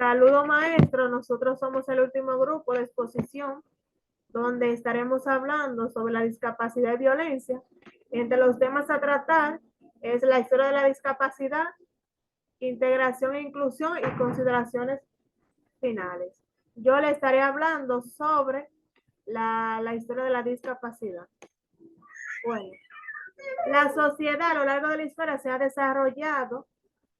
Saludo maestro, nosotros somos el último grupo de exposición donde estaremos hablando sobre la discapacidad y violencia. Entre los temas a tratar es la historia de la discapacidad, integración e inclusión y consideraciones finales. Yo le estaré hablando sobre la historia de la discapacidad. Bueno, la sociedad a lo largo de la historia se ha desarrollado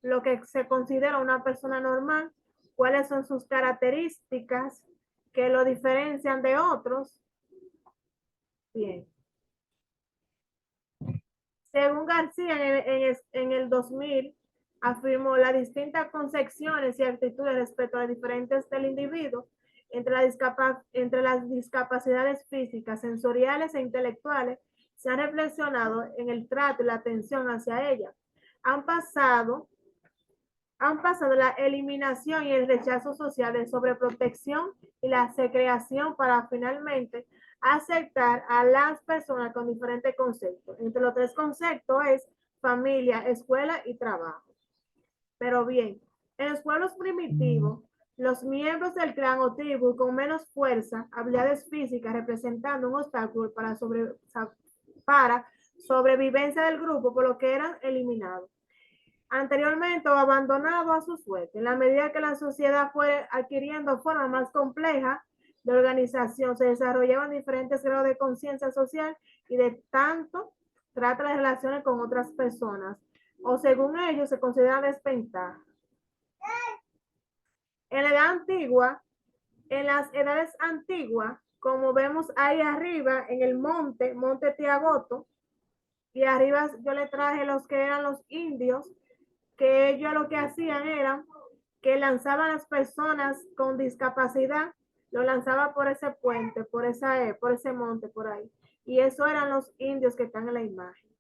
lo que se considera una persona normal, cuáles son sus características que lo diferencian de otros. Bien. Según García, en el 2000, afirmó las distintas concepciones y actitudes respecto a las diferentes del individuo entre las discapacidades físicas, sensoriales e intelectuales, se ha reflexionado en el trato y la atención hacia ellas. Han pasado la eliminación y el rechazo social de sobreprotección y la segregación para finalmente aceptar a las personas con diferentes conceptos. Entre los tres conceptos es familia, escuela y trabajo. Pero bien, en los pueblos primitivos, los miembros del clan o tribu con menos fuerza, habilidades físicas, representando un obstáculo para sobrevivencia del grupo, por lo que eran eliminados anteriormente o abandonado a su suerte. En la medida que la sociedad fue adquiriendo forma más compleja de organización, se desarrollaban diferentes grados de conciencia social y de tanto trata las relaciones con otras personas, o según ellos se considera desventaja. En la edad antigua, en las edades antiguas, como vemos ahí arriba en el monte Tiagoto, y arriba yo le traje los que eran los indios, que ellos lo que hacían era que lanzaban a las personas con discapacidad, lo lanzaban por ese puente, por ese monte, por ahí. Y eso eran los indios que están en la imagen.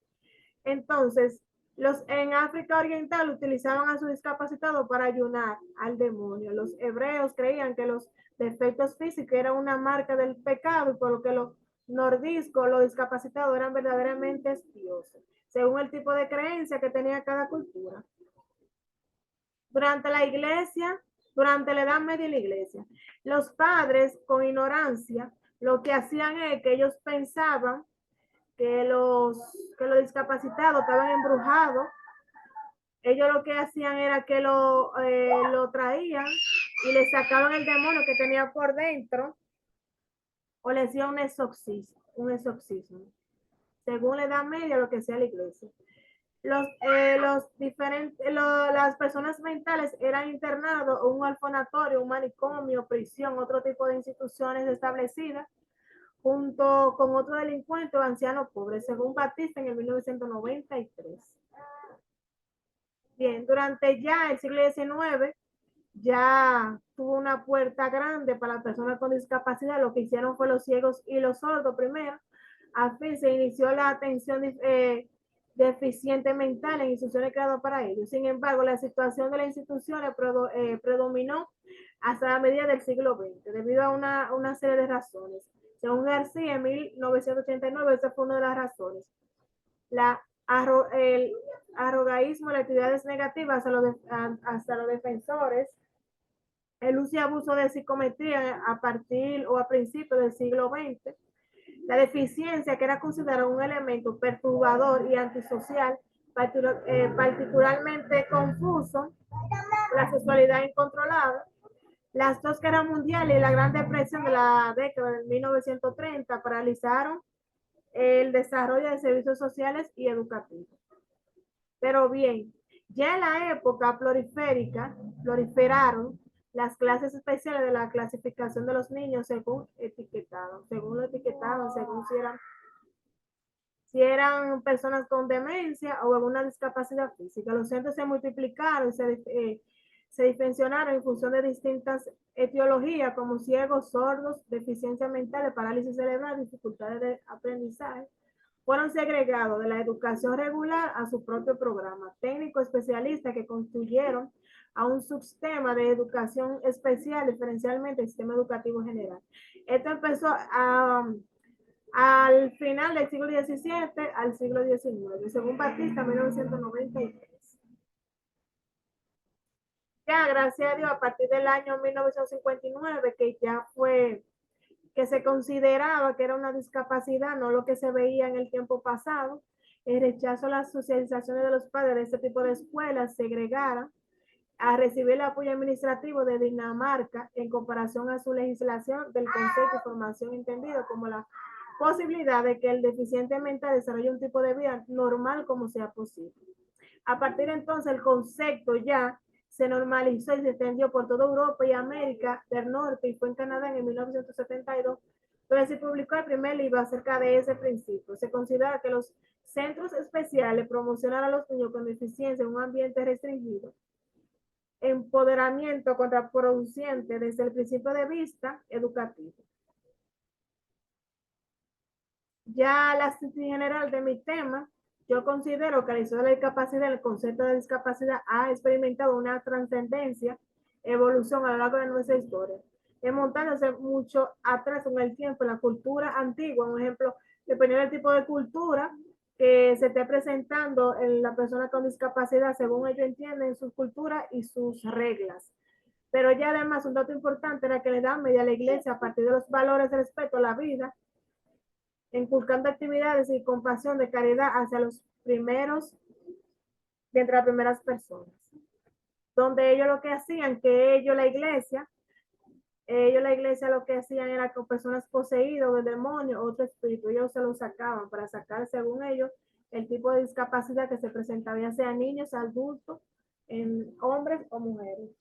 Entonces, en África Oriental utilizaban a sus discapacitados para ayunar al demonio. Los hebreos creían que los defectos físicos eran una marca del pecado y por lo que los nordiscos, los discapacitados, eran verdaderamente dioses, según el tipo de creencia que tenía cada cultura. Durante la Edad Media y la iglesia, los padres con ignorancia lo que hacían es que ellos pensaban que los discapacitados estaban embrujados. Ellos lo que hacían era que lo traían y le sacaban el demonio que tenía por dentro o le hacían un exorcismo. Según la Edad Media, lo que hacía la iglesia. Las personas mentales eran internados en un orfanatorio, un manicomio, prisión, otro tipo de instituciones establecidas, junto con otro delincuente o anciano pobre, según Batista en el 1993. Bien, durante ya el siglo XIX, ya tuvo una puerta grande para las personas con discapacidad. Lo que hicieron fue los ciegos y los sordos primero. Al fin se inició la atención deficiente mental en instituciones creadas para ellos. Sin embargo, la situación de las instituciones predominó hasta la medida del siglo XX, debido a una serie de razones. Según García, en 1989, esa fue una de las razones. El arrogaísmo, las actividades negativas hacia los defensores, el uso y abuso de psicometría a partir o a principios del siglo XX, la deficiencia que era considerado un elemento perturbador y antisocial, particularmente confuso, la sexualidad incontrolada, las dos guerras mundiales y la Gran Depresión de la década de 1930 paralizaron el desarrollo de servicios sociales y educativos. Pero bien, ya en la época proliferaron las clases especiales de la clasificación de los niños según lo etiquetaban, según si eran personas con demencia o alguna discapacidad física. Los centros se multiplicaron, se diferenciaron en función de distintas etiologías como ciegos, sordos, deficiencias mentales, parálisis cerebral, dificultades de aprendizaje. Fueron segregados de la educación regular a su propio programa, técnico especialista que construyeron a un subsistema de educación especial, diferencialmente el sistema educativo general. Esto empezó al final del siglo XVII al siglo XIX, según Batista, 1993. Ya, gracias a Dios, a partir del año 1959, que ya fue, que se consideraba que era una discapacidad, no lo que se veía en el tiempo pasado, el rechazo a las socializaciones de los padres de este tipo de escuelas segregara, a recibir el apoyo administrativo de Dinamarca en comparación a su legislación del concepto de formación entendido como la posibilidad de que el deficiente mental desarrolle un tipo de vida normal como sea posible. A partir de entonces el concepto ya se normalizó y se extendió por toda Europa y América del Norte y fue en Canadá en el 1972, donde se publicó el primer libro acerca de ese principio. Se considera que los centros especiales promocionan a los niños con deficiencia en un ambiente restringido, empoderamiento contraproducente desde el principio de vista educativo. Ya la síntesis general de mi tema, yo considero que la historia de la discapacidad, el concepto de discapacidad ha experimentado una trascendencia, evolución a lo largo de nuestra historia, montándose mucho atrás en el tiempo, en la cultura antigua, un ejemplo, dependiendo del tipo de cultura que se esté presentando en la persona con discapacidad, según ellos entienden su cultura y sus reglas. Pero ya además un dato importante era que le dan media a la iglesia a partir de los valores de respeto a la vida, inculcando actividades y compasión de caridad hacia los primeros, de entre las primeras personas. Donde ellos lo que hacían, que ellos la iglesia lo que hacían era con personas poseídas de demonios, otro espíritu, ellos se lo sacaban para sacar, según ellos, el tipo de discapacidad que se presentaba, ya sea niños, adultos, en hombres o mujeres.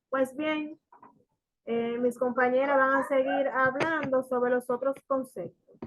Pues bien, mis compañeras van a seguir hablando sobre los otros conceptos.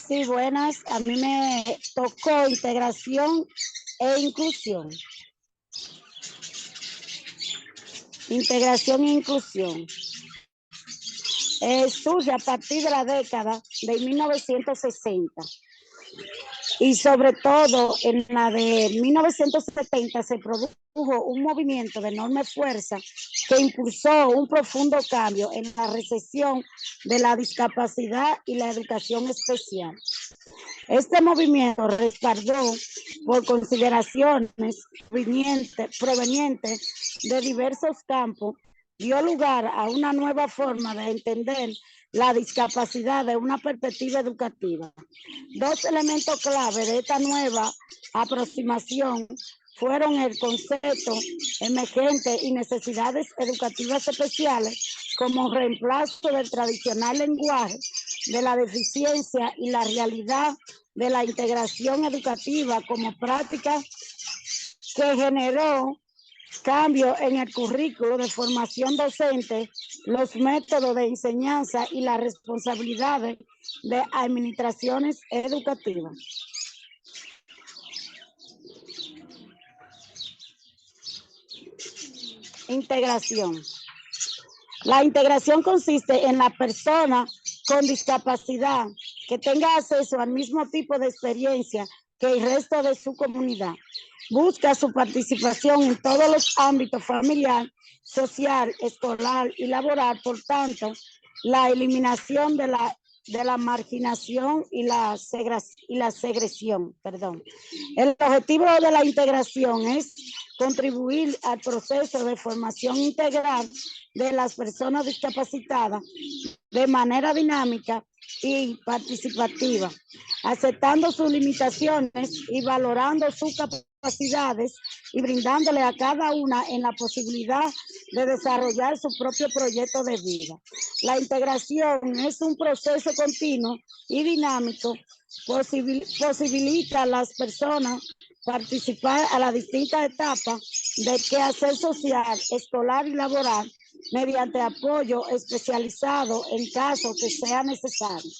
Sí, buenas. A mí me tocó integración e inclusión. Integración e inclusión. Surge a partir de la década de 1960 y sobre todo en la de 1970 se produjo un movimiento de enorme fuerza que impulsó un profundo cambio en la recepción de la discapacidad y la educación especial. Este movimiento, respaldó por consideraciones provenientes de diversos campos, dio lugar a una nueva forma de entender la discapacidad de una perspectiva educativa. Dos elementos clave de esta nueva aproximación fueron el concepto emergente y necesidades educativas especiales como reemplazo del tradicional lenguaje de la deficiencia y la realidad de la integración educativa como práctica que generó cambio en el currículo de formación docente, los métodos de enseñanza y las responsabilidades de administraciones educativas. Integración. La integración consiste en la persona con discapacidad que tenga acceso al mismo tipo de experiencia que el resto de su comunidad. Busca su participación en todos los ámbitos familiar, social, escolar y laboral. Por tanto, la eliminación de la marginación y la segresión. El objetivo de la integración es contribuir al proceso de formación integral de las personas discapacitadas de manera dinámica y participativa, aceptando sus limitaciones y valorando sus capacidades y brindándole a cada una en la posibilidad de desarrollar su propio proyecto de vida. La integración es un proceso continuo y dinámico, posibilita a las personas participar a las distintas etapas de quehacer social, escolar y laboral mediante apoyo especializado en caso que sea necesario.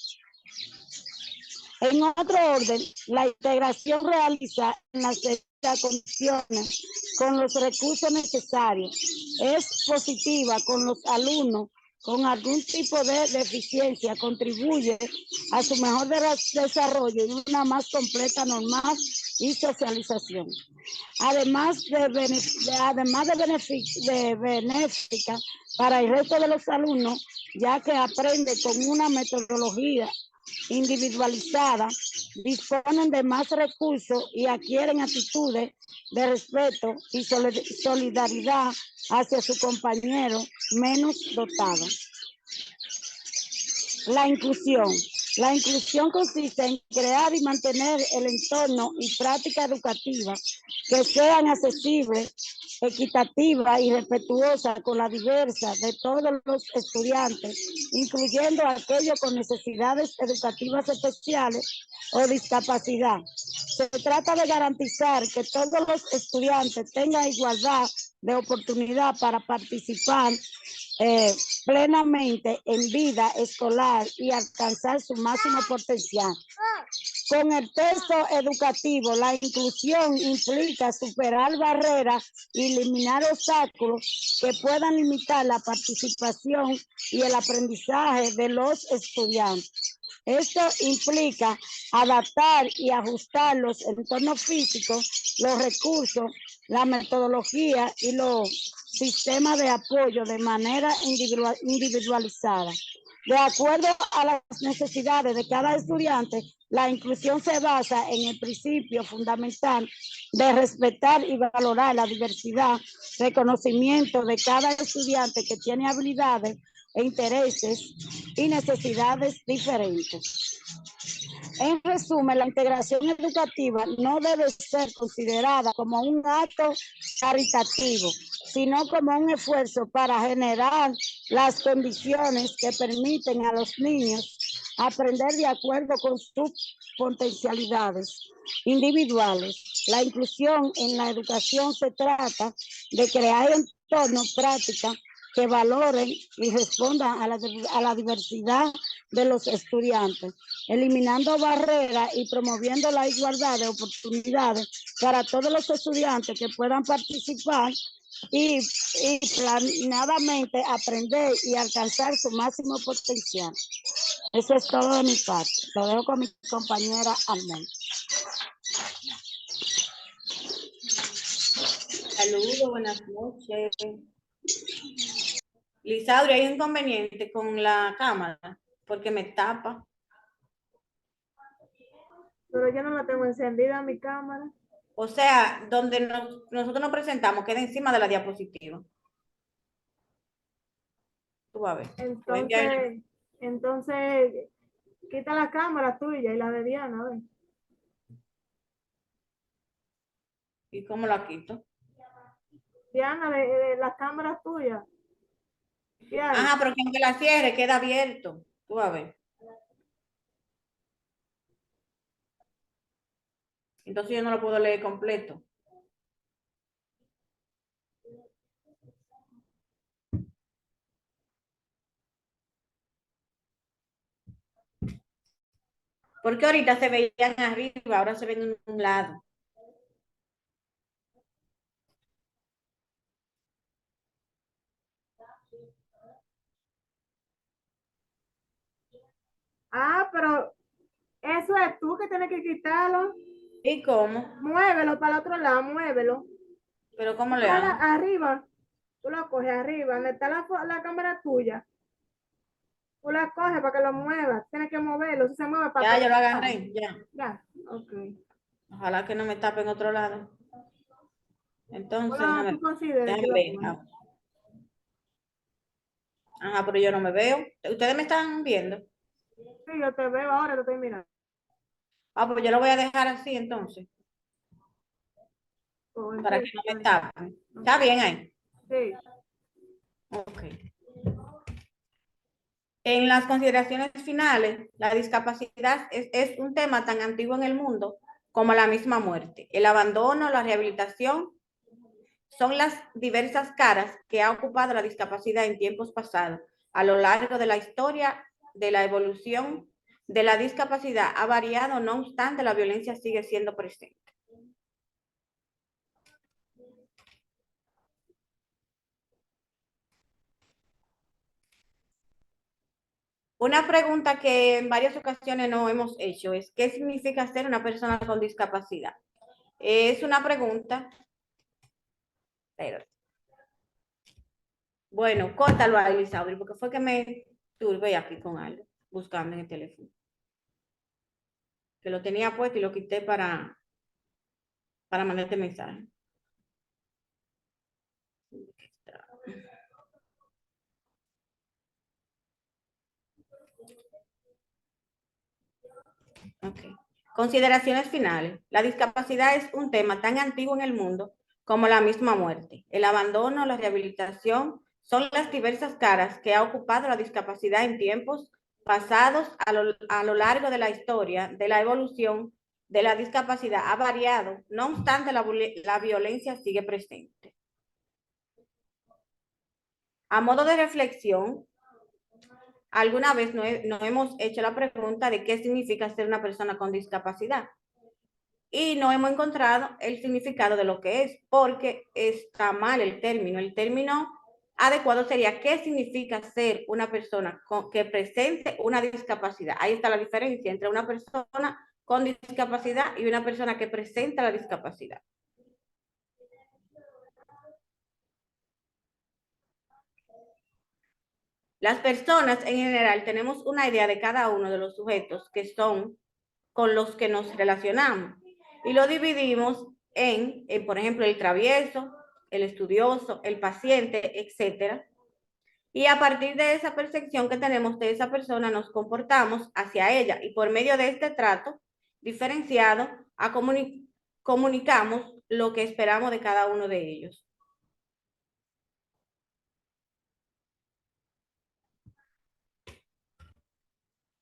En otro orden, la integración realiza en las debidas condiciones con los recursos necesarios. Es positiva con los alumnos con algún tipo de deficiencia, contribuye a su mejor desarrollo y una más completa, normal y socialización. Además de benéfica para el resto de los alumnos, ya que aprende con una metodología individualizada, disponen de más recursos y adquieren actitudes de respeto y solidaridad hacia su compañero menos dotado. La inclusión. La inclusión consiste en crear y mantener el entorno y práctica educativa que sean accesibles, equitativas y respetuosas con la diversidad de todos los estudiantes, incluyendo a aquellos con necesidades educativas especiales o discapacidad. Se trata de garantizar que todos los estudiantes tengan igualdad de oportunidad para participar plenamente en vida escolar y alcanzar su máximo potencial. Con el texto educativo, la inclusión implica superar barreras y eliminar obstáculos que puedan limitar la participación y el aprendizaje de los estudiantes. Esto implica adaptar y ajustar los entornos físicos, los recursos, la metodología y los sistemas de apoyo de manera individualizada. De acuerdo a las necesidades de cada estudiante, la inclusión se basa en el principio fundamental de respetar y valorar la diversidad, reconocimiento de cada estudiante que tiene habilidades e intereses y necesidades diferentes. En resumen, la integración educativa no debe ser considerada como un acto caritativo, sino como un esfuerzo para generar las condiciones que permiten a los niños aprender de acuerdo con sus potencialidades individuales. La inclusión en la educación se trata de crear entornos prácticos que valoren y respondan a la diversidad de los estudiantes, eliminando barreras y promoviendo la igualdad de oportunidades para todos los estudiantes que puedan participar y planeadamente aprender y alcanzar su máximo potencial. Eso es todo de mi parte. Lo dejo con mi compañera Armel. Saludos, buenas noches. Lisauri, hay un inconveniente con la cámara porque me tapa. Pero yo no la tengo encendida mi cámara. O sea, donde nosotros nos presentamos queda encima de la diapositiva. Tú vas a ver. Entonces, quita la cámara tuya y la de Diana, ¿ves? ¿Y cómo la quito? Diana, de la cámara tuya. Ajá, pero que aunque la cierre, queda abierto. Tú vas a ver. Entonces yo no lo puedo leer completo. Porque ahorita se veían arriba, ahora se ven en un lado. Ah, pero eso es tú que tienes que quitarlo. ¿Y cómo? Muévelo para el otro lado, muévelo. ¿Pero cómo le hago? Arriba. Tú lo coges arriba, donde está la cámara tuya. Tú la coges para que lo muevas. Tienes que moverlo. Si se mueve para Ya, yo lo agarré, ya. Ya, ok. Ojalá que no me tape en otro lado. Entonces, Bueno, tú consideras déjame ver. Ajá, pero yo no me veo. ¿Ustedes me están viendo? Sí, yo te veo ahora, te estoy mirando. Ah, pues yo lo voy a dejar así entonces. Oh, Para sí, que no me tapen. ¿Está bien ahí? Sí. Ok. En las consideraciones finales, la discapacidad es un tema tan antiguo en el mundo como la misma muerte. El abandono, la rehabilitación, son las diversas caras que ha ocupado la discapacidad en tiempos pasados, a lo largo de la historia de la evolución de la discapacidad ha variado, no obstante, la violencia sigue siendo presente. Una pregunta que en varias ocasiones no hemos hecho es, ¿qué significa ser una persona con discapacidad? Es una pregunta, pero, bueno, córtalo a Elizabeth, porque fue que me turbé aquí con algo, buscando en el teléfono. Que lo tenía puesto y lo quité para mandarte mensaje. Okay. Consideraciones finales. La discapacidad es un tema tan antiguo en el mundo como la misma muerte. El abandono, la rehabilitación son las diversas caras que ha ocupado la discapacidad en tiempos pasados. A lo largo de la historia de la evolución de la discapacidad ha variado, no obstante la violencia sigue presente. A modo de reflexión, alguna vez no hemos hecho la pregunta de qué significa ser una persona con discapacidad y no hemos encontrado el significado de lo que es, porque está mal el término. El término adecuado sería qué significa ser una persona que presente una discapacidad. Ahí está la diferencia entre una persona con discapacidad y una persona que presenta la discapacidad. Las personas en general tenemos una idea de cada uno de los sujetos que son con los que nos relacionamos y lo dividimos en por ejemplo, el travieso, el estudioso, el paciente, etcétera. Y a partir de esa percepción que tenemos de esa persona nos comportamos hacia ella y por medio de este trato diferenciado comunicamos lo que esperamos de cada uno de ellos.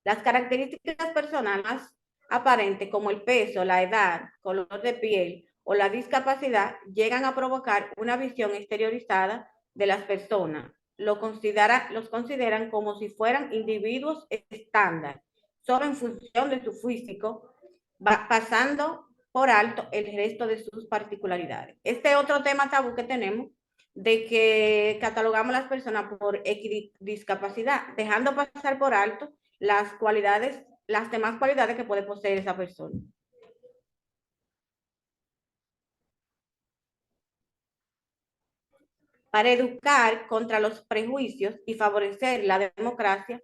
Las características personales aparentes como el peso, la edad, color de piel o la discapacidad llegan a provocar una visión exteriorizada de las personas. Los consideran como si fueran individuos estándar, solo en función de su físico, pasando por alto el resto de sus particularidades. Este otro tema tabú que tenemos de que catalogamos a las personas por discapacidad, dejando pasar por alto las demás cualidades que puede poseer esa persona. Para educar contra los prejuicios y favorecer la democracia,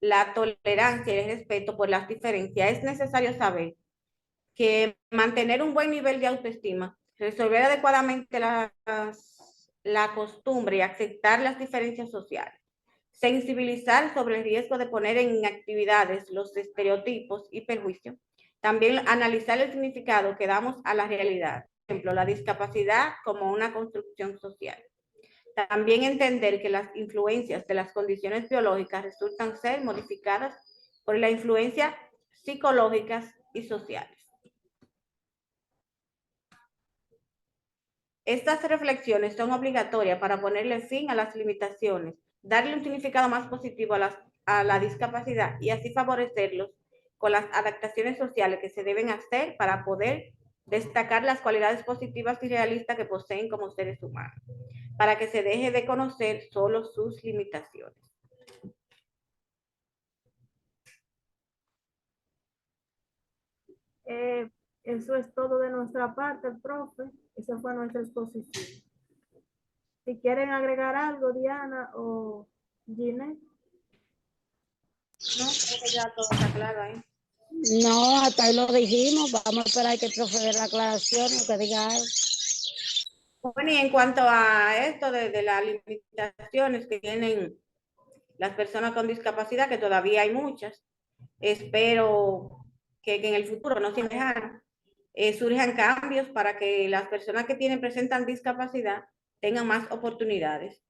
la tolerancia y el respeto por las diferencias, es necesario saber que mantener un buen nivel de autoestima, resolver adecuadamente la costumbre y aceptar las diferencias sociales, sensibilizar sobre el riesgo de poner en actividades los estereotipos y prejuicios, también analizar el significado que damos a la realidad, por ejemplo, la discapacidad como una construcción social. También entender que las influencias de las condiciones biológicas resultan ser modificadas por las influencias psicológicas y sociales. Estas reflexiones son obligatorias para ponerle fin a las limitaciones, darle un significado más positivo a la discapacidad y así favorecerlos con las adaptaciones sociales que se deben hacer para poder destacar las cualidades positivas y realistas que poseen como seres humanos, para que se deje de conocer solo sus limitaciones. Eso es todo de nuestra parte, profe. Esa fue nuestra exposición. Si quieren agregar algo, Diana o Ginette. No, creo que ya todo está claro ahí. No, hasta ahí lo dijimos. Vamos a esperar que el profe dé la aclaración o que diga algo. Bueno, y en cuanto a esto de las limitaciones que tienen las personas con discapacidad, que todavía hay muchas, espero que en el futuro, no sin dejar, surjan cambios para que las personas que presentan discapacidad tengan más oportunidades.